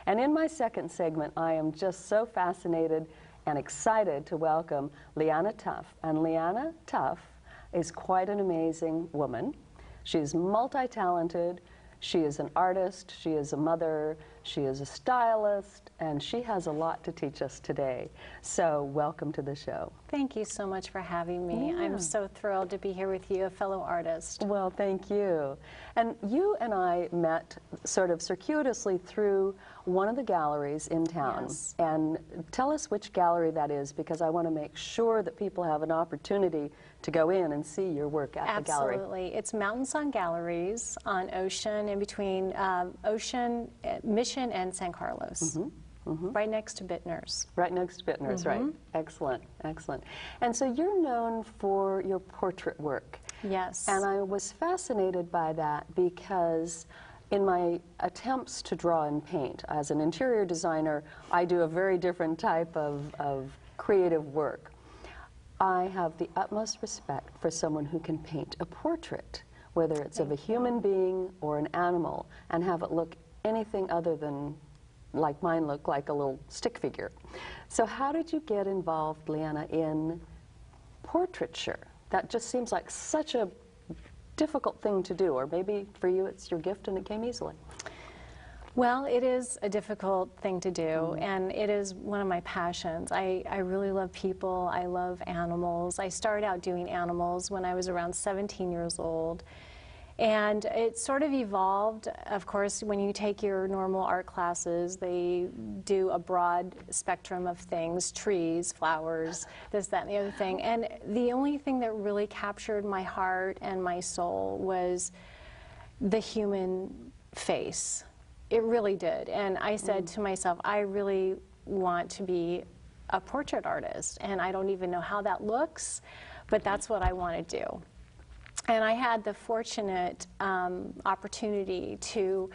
And in my second segment, I am just so fascinated and excited to welcome Leanna Tuff. And Leanna Tuff is quite an amazing woman. She's multi-talented. She is an artist, she is a mother, she is a stylist, and she has a lot to teach us today. So welcome to the show. Thank you so much for having me. Yeah. I'm so thrilled to be here with you, a fellow artist. Well, thank you. And you and I met sort of circuitously through one of the galleries in town. Yes. And tell us which gallery that is, because I want to make sure that people have an opportunity to go in and see your work at the gallery. Absolutely. It's Mountain Sun Galleries on Ocean, in between Ocean, Mission, and San Carlos. Right next to Bittner's. Right next to Bittner's, right. Excellent, excellent. And so you're known for your portrait work. Yes. And I was fascinated by that because in my attempts to draw and paint, as an interior designer, I do a very different type of creative work. I have the utmost respect for someone who can paint a portrait, whether it's of a human being or an animal, and have it look anything other than like mine look like a little stick figure. So how did you get involved, Leanna, in portraiture? That just seems like such a difficult thing to do, or maybe for you it's your gift and it came easily. Well, it is a difficult thing to do, and it is one of my passions. I really love people. I love animals. I started out doing animals when I was around 17 years old. And it sort of evolved. Of course, when you take your normal art classes, they do a broad spectrum of things, trees, flowers, this, that, and the other thing. And the only thing that really captured my heart and my soul was the human face. It really did. And I said to myself, I really want to be a portrait artist. And I don't even know how that looks, but that's what I want to do. And I had the fortunate opportunity to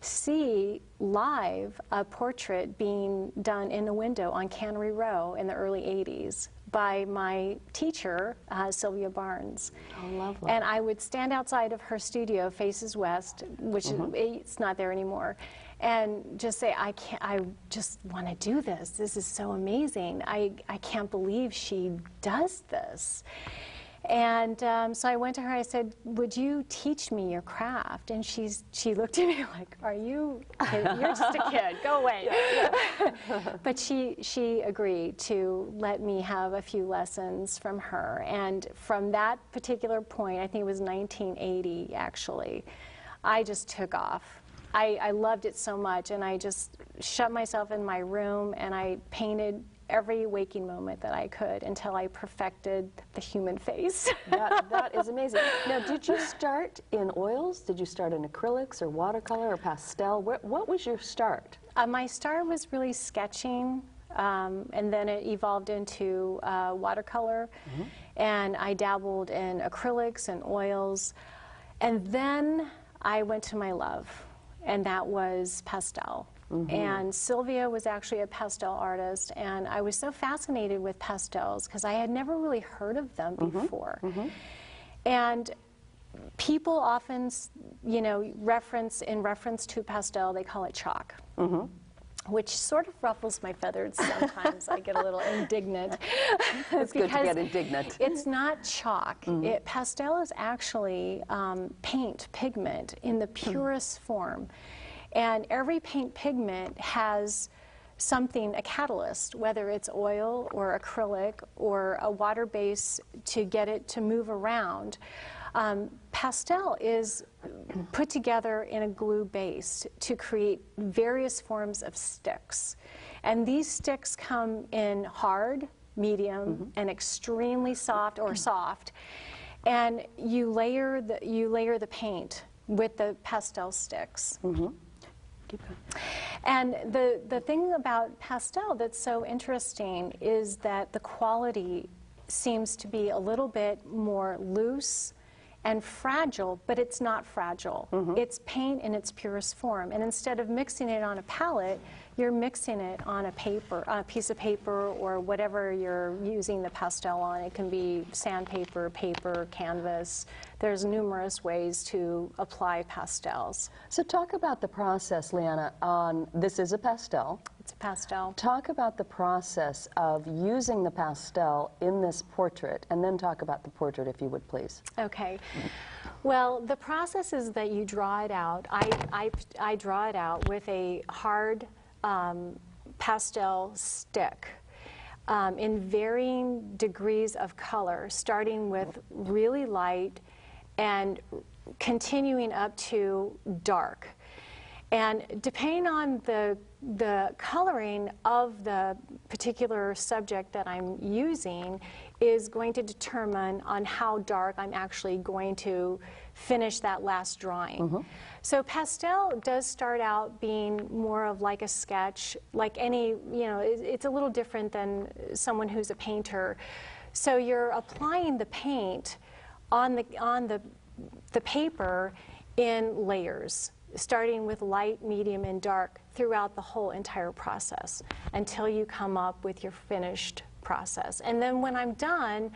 see live a portrait being done in a window on Cannery Row in the early 80s by my teacher, Sylvia Barnes. Oh, lovely. And I would stand outside of her studio, Faces West, which it's not there anymore, and just say, I just want to do this. This is so amazing. I can't believe she does this. And so I went to her, I said, would you teach me your craft? And she looked at me like, are you kidding? You're just a kid, go away. But she agreed to let me have a few lessons from her. And from that particular point, I think it was 1980 actually, I just took off. I loved it so much, and I just shut myself in my room and I painted every waking moment that I could until I perfected the human face. That is amazing. Now, did you start in oils? Did you start in acrylics or watercolor or pastel? What was your start? My start was really sketching, and then it evolved into watercolor, and I dabbled in acrylics and oils, and then I went to my love, and that was pastel. And Sylvia was actually a pastel artist, and I was so fascinated with pastels because I had never really heard of them before. And people often, you know, reference to pastel, they call it chalk. Which sort of ruffles my feathers sometimes. I get a little indignant. It's good to get indignant. It's not chalk. Pastel is actually paint, pigment in the purest form. And every paint pigment has something, a catalyst, whether it's oil or acrylic or a water base to get it to move around. Pastel is put together in a glue base to create various forms of sticks. And these sticks come in hard, medium, and extremely soft or soft. And you layer the paint with the pastel sticks. And the thing about pastel that's so interesting is that the quality seems to be a little bit more loose and fragile, but it's not fragile. It's paint in its purest form. And instead of mixing it on a palette, you're mixing it on a paper, on a piece of paper, or whatever you're using the pastel on. It can be sandpaper, paper, canvas. There's numerous ways to apply pastels. So talk about the process, Leanna, on, this is a pastel. It's a pastel. Talk about the process of using the pastel in this portrait, and then talk about the portrait, if you would, please. Okay. Well, the process is that you draw it out. I draw it out with a hard pastel stick in varying degrees of color, starting with really light and continuing up to dark. And depending on the coloring of the particular subject that I'm using is going to determine on how dark I'm actually going to finish that last drawing. So pastel does start out being more of like a sketch, like any, you know, it's a little different than someone who's a painter. So you're applying the paint on the paper in layers, starting with light, medium, and dark throughout the whole entire process until you come up with your finished process. And then when I'm done,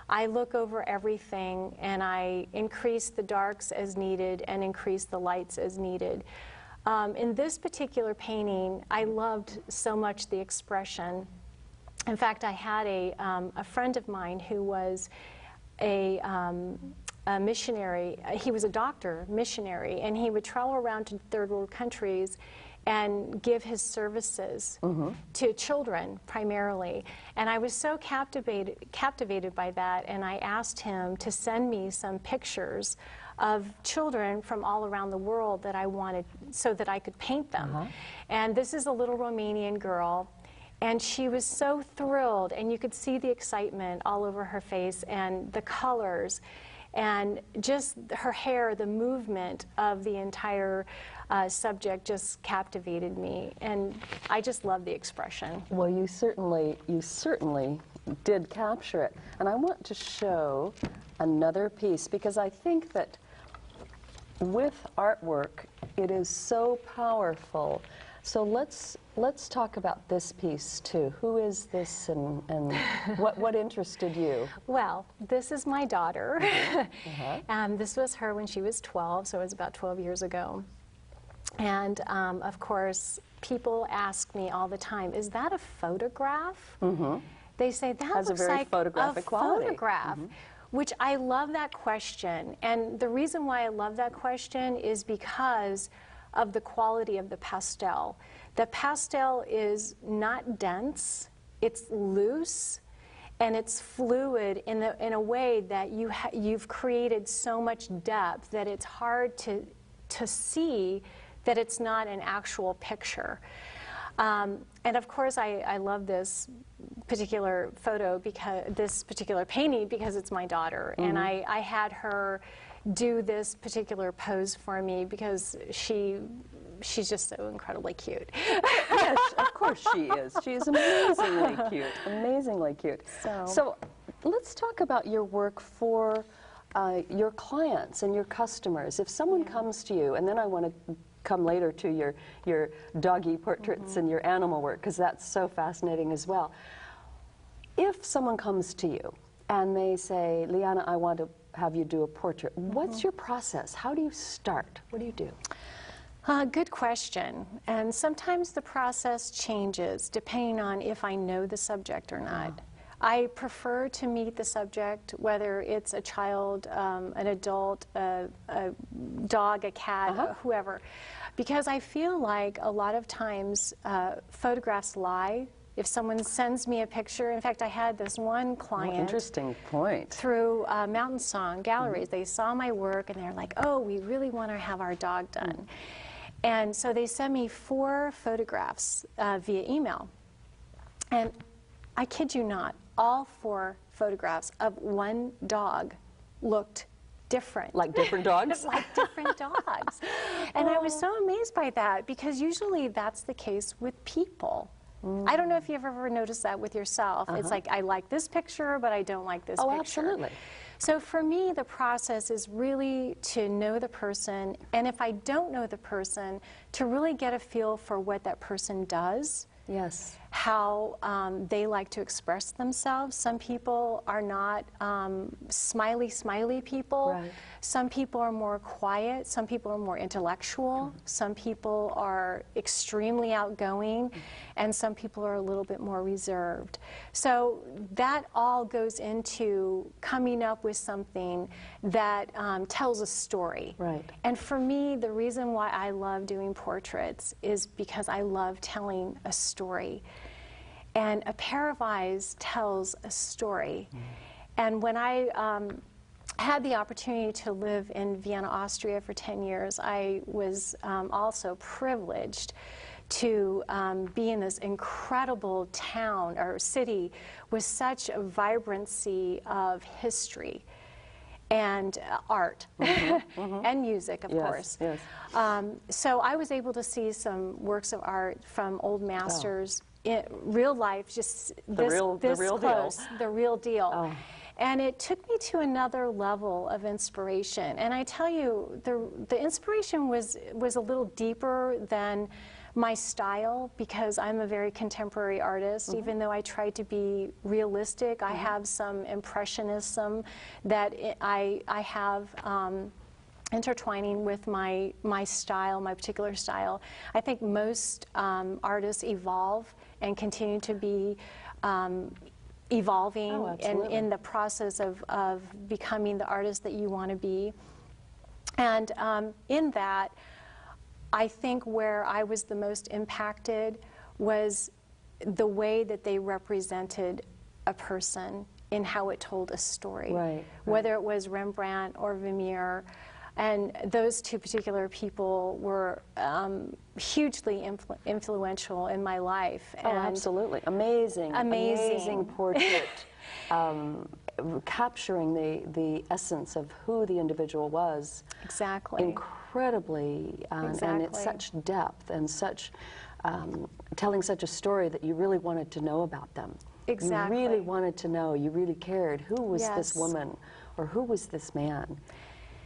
I look over everything and I increase the darks as needed and increase the lights as needed. In this particular painting, I loved so much the expression. In fact, I had a friend of mine who was a missionary. He was a doctor, missionary, and he would travel around to third world countries and give his services to children primarily. And I was so captivated by that, and I asked him to send me some pictures of children from all around the world that I wanted so that I could paint them. And this is a little Romanian girl, and she was so thrilled, and you could see the excitement all over her face and the colors and just her hair, the movement of the entire subject just captivated me, and I just love the expression. Well, you certainly did capture it. And I want to show another piece, because I think that with artwork, it is so powerful. So let's talk about this piece too. Who is this, and what interested you? Well, this is my daughter. This was her when she was 12, so it was about 12 years ago. And of course, people ask me all the time, is that a photograph? They say, that has looks a very like photographic a quality. photograph. Which I love that question. And the reason why I love that question is because of the quality of the pastel. The pastel is not dense, it's loose, and it's fluid in a way that you've created so much depth that it's hard to see that it's not an actual picture. And of course, I love this particular photo, because this particular painting, because it's my daughter, and I had her do this particular pose for me because she's just so incredibly cute. Yes, of course she is. She is amazingly cute, amazingly cute. So let's talk about your work for your clients and your customers. If someone comes to you, and then I want to come later to your doggy portraits and your animal work, because that's so fascinating as well. If someone comes to you and they say, Leanna, I want to have you do a portrait, what's your process? How do you start? What do you do? Good question. And sometimes the process changes depending on if I know the subject or not. I prefer to meet the subject, whether it's a child, an adult, a dog, a cat, whoever, because I feel like a lot of times photographs lie. If someone sends me a picture, in fact, I had this one client. Interesting point. Through Mountain Song Galleries, they saw my work and they're like, oh, we really want to have our dog done. And so they sent me 4 photographs via email. And I kid you not, all 4 photographs of one dog looked different. Like different dogs? Like different dogs. And I was so amazed by that, because usually that's the case with people. I don't know if you've ever noticed that with yourself. It's like, I like this picture, but I don't like this picture. Absolutely. So for me, the process is really to know the person, and if I don't know the person, to really get a feel for what that person does. Yes. How they like to express themselves. Some people are not smiley people. Right. Some people are more quiet. Some people are more intellectual. Some people are extremely outgoing. And some people are a little bit more reserved. So that all goes into coming up with something that tells a story. Right. And for me, the reason why I love doing portraits is because I love telling a story. And a pair of eyes tells a story. And when I had the opportunity to live in Vienna, Austria for 10 years, I was also privileged to be in this incredible town or city with such a vibrancy of history and art and music, of course. Yes. So I was able to see some works of art from old masters in real life, just this close, the real deal. And it took me to another level of inspiration. And I tell you, the inspiration was a little deeper than my style, because I'm a very contemporary artist. Even though I try to be realistic, I have some impressionism that I have intertwining with my style, my particular style. I think most artists evolve and continue to be evolving in the process of becoming the artist that you want to be. And in that, I think where I was the most impacted was the way that they represented a person in how it told a story. Right. Whether it was Rembrandt or Vermeer. And those two particular people were hugely influential in my life. Oh, absolutely. Amazing portrait. Capturing the essence of who the individual was. Exactly. Incredibly. And it's such depth and such, telling such a story that you really wanted to know about them. Exactly. You really wanted to know, you really cared. Who was this woman or who was this man?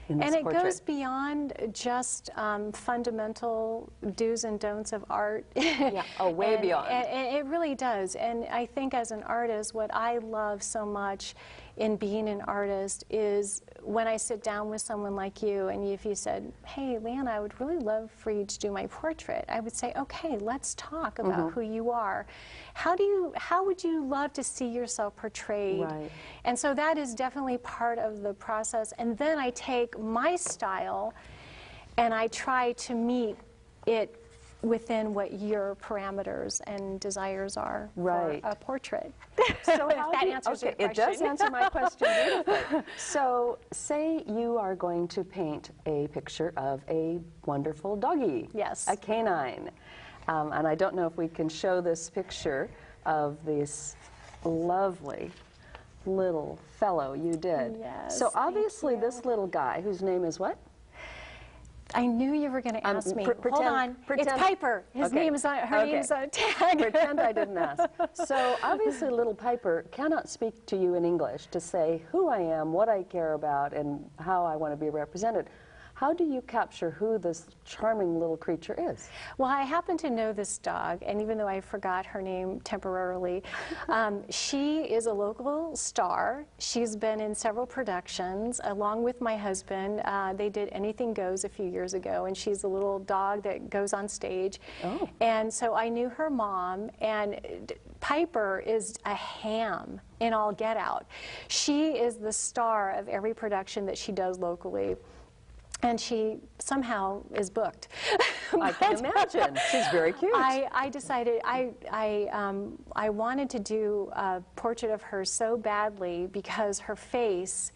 And it goes beyond just fundamental do's and don'ts of art. Way beyond. And it really does. And I think as an artist, what I love so much in being an artist is when I sit down with someone like you, and if you said, hey, Leanna, I would really love for you to do my portrait, I would say, okay, let's talk about who you are. How would you love to see yourself portrayed? Right. And so that is definitely part of the process. And then I take my style and I try to meet it within what your parameters and desires are for a portrait. So how that answers your question. It does answer my question beautifully. So say you are going to paint a picture of a wonderful doggy. Yes. A canine. And I don't know if we can show this picture of this lovely little fellow you did. Yes, so obviously this little guy, whose name is what? I knew you were going to ask me. Hold on. Pretend, it's Piper. His name is on, her name is on a tag. Pretend I didn't ask. So obviously little Piper cannot speak to you in English to say who I am, what I care about, and how I want to be represented. How do you capture who this charming little creature is? Well, I happen to know this dog, and even though I forgot her name temporarily, she is a local star. She's been in several productions, along with my husband. They did Anything Goes a few years ago, and she's a little dog that goes on stage. Oh. And so I knew her mom, and Piper is a ham in all get out. She is the star of every production that she does locally. And she somehow is booked. I can imagine. She's very cute. I decided I wanted to do a portrait of her so badly because her face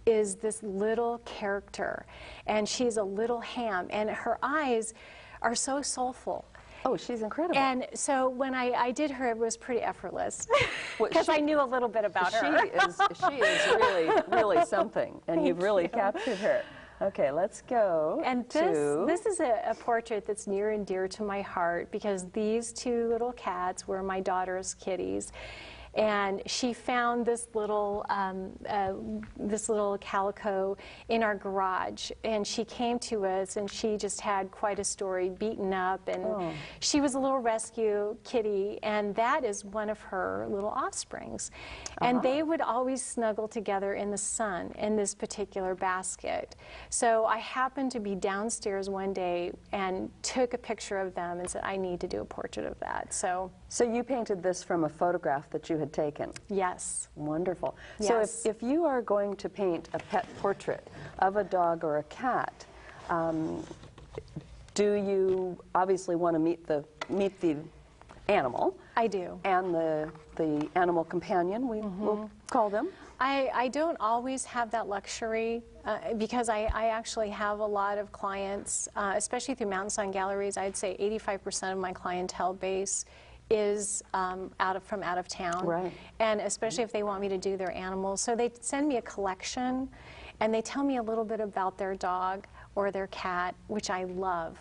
is this little character, and she's a little ham, and her eyes are so soulful. Oh, she's incredible. And so when I did her, it was pretty effortless because I knew a little bit about her. She is really, really something, and you've really captured her. Okay, let's go And this is a portrait that's near and dear to my heart because these two little cats were my daughter's kitties. And she found this little calico in our garage, and she came to us, and she just had quite a story, beaten up, and she was a little rescue kitty, and that is one of her little offsprings. And they would always snuggle together in the sun in this particular basket. So I happened to be downstairs one day and took a picture of them and said, I need to do a portrait of that. So you painted this from a photograph that you had taken? Yes. Wonderful. Yes. So if you are going to paint a pet portrait of a dog or a cat, do you obviously want to meet the animal? I do. And the animal companion, we will call them? I don't always have that luxury because I actually have a lot of clients, especially through Mountain Song Galleries. I'd say 85% of my clientele base is from out of town, right. And especially if they want me to do their animals. So they send me a collection, and they tell me a little bit about their dog or their cat, which I love.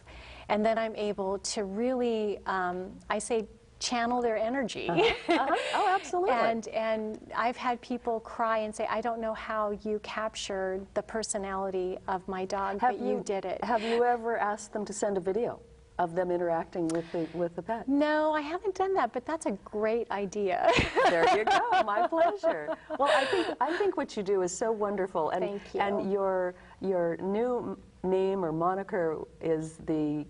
And then I'm able to really, I say, channel their energy. Oh, absolutely. And I've had people cry and say, I don't know how you captured the personality of my dog, but you did it. Have you ever asked them to send a video of them interacting with the pet? No, I haven't done that, but that's a great idea. There you go. My pleasure. Well, I think what you do is so wonderful, and Thank you. And your new name or moniker is the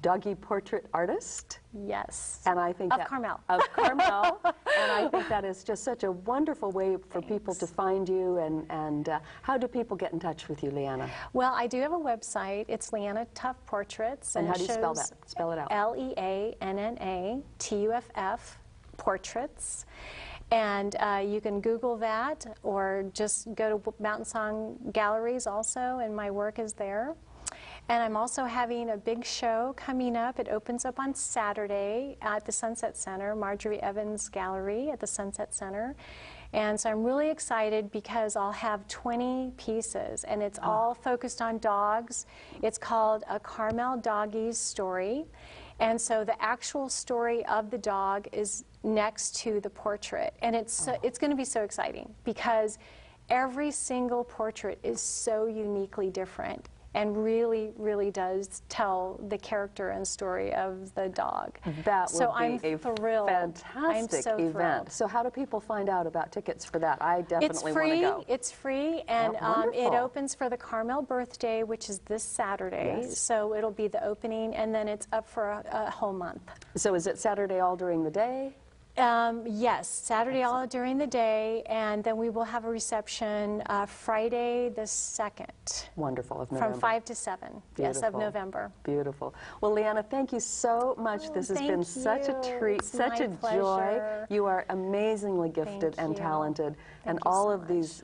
doggy portrait artist. Yes. And I think of Carmel. Of Carmel. And I think that is just such a wonderful way for people to find you. And how do people get in touch with you, Leanna? Well, I do have a website. It's Leanna Tuff Portraits. And how do you spell that? Spell it out. LeannaTuff Portraits. And you can Google that, or just go to Mountain Song Galleries also, and my work is there. And I'm also having a big show coming up. It opens up on Saturday at the Sunset Center, Marjorie Evans Gallery at the Sunset Center. And so I'm really excited because I'll have 20 pieces, and it's all focused on dogs. It's called A Carmel Doggie's Story. And so the actual story of the dog is next to the portrait. And it's going to be so exciting because every single portrait is so uniquely different, and really, really does tell the character and story of the dog. That would I'm be a thrilled. fantastic event. Thrilled. So how do people find out about tickets for that? I definitely want to go. It's free, and it opens for the Carmel birthday, which is this Saturday. Yes. So it'll be the opening, and then it's up for a whole month. So is it Saturday all during the day? Yes, Saturday all during the day, and then we will have a reception Friday the 2nd. Wonderful, of November. From 5 to 7, Beautiful. Yes, of November. Beautiful. Well, Leanna, thank you so much. This has been such a treat, such a joy. You are amazingly gifted and talented, and all of these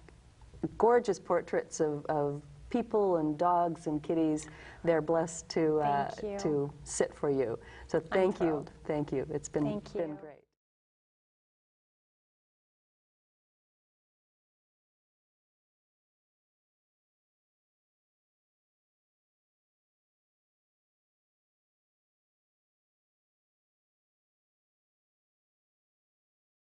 gorgeous portraits of people and dogs and kitties, they're blessed to sit for you. So thank you. It's been great.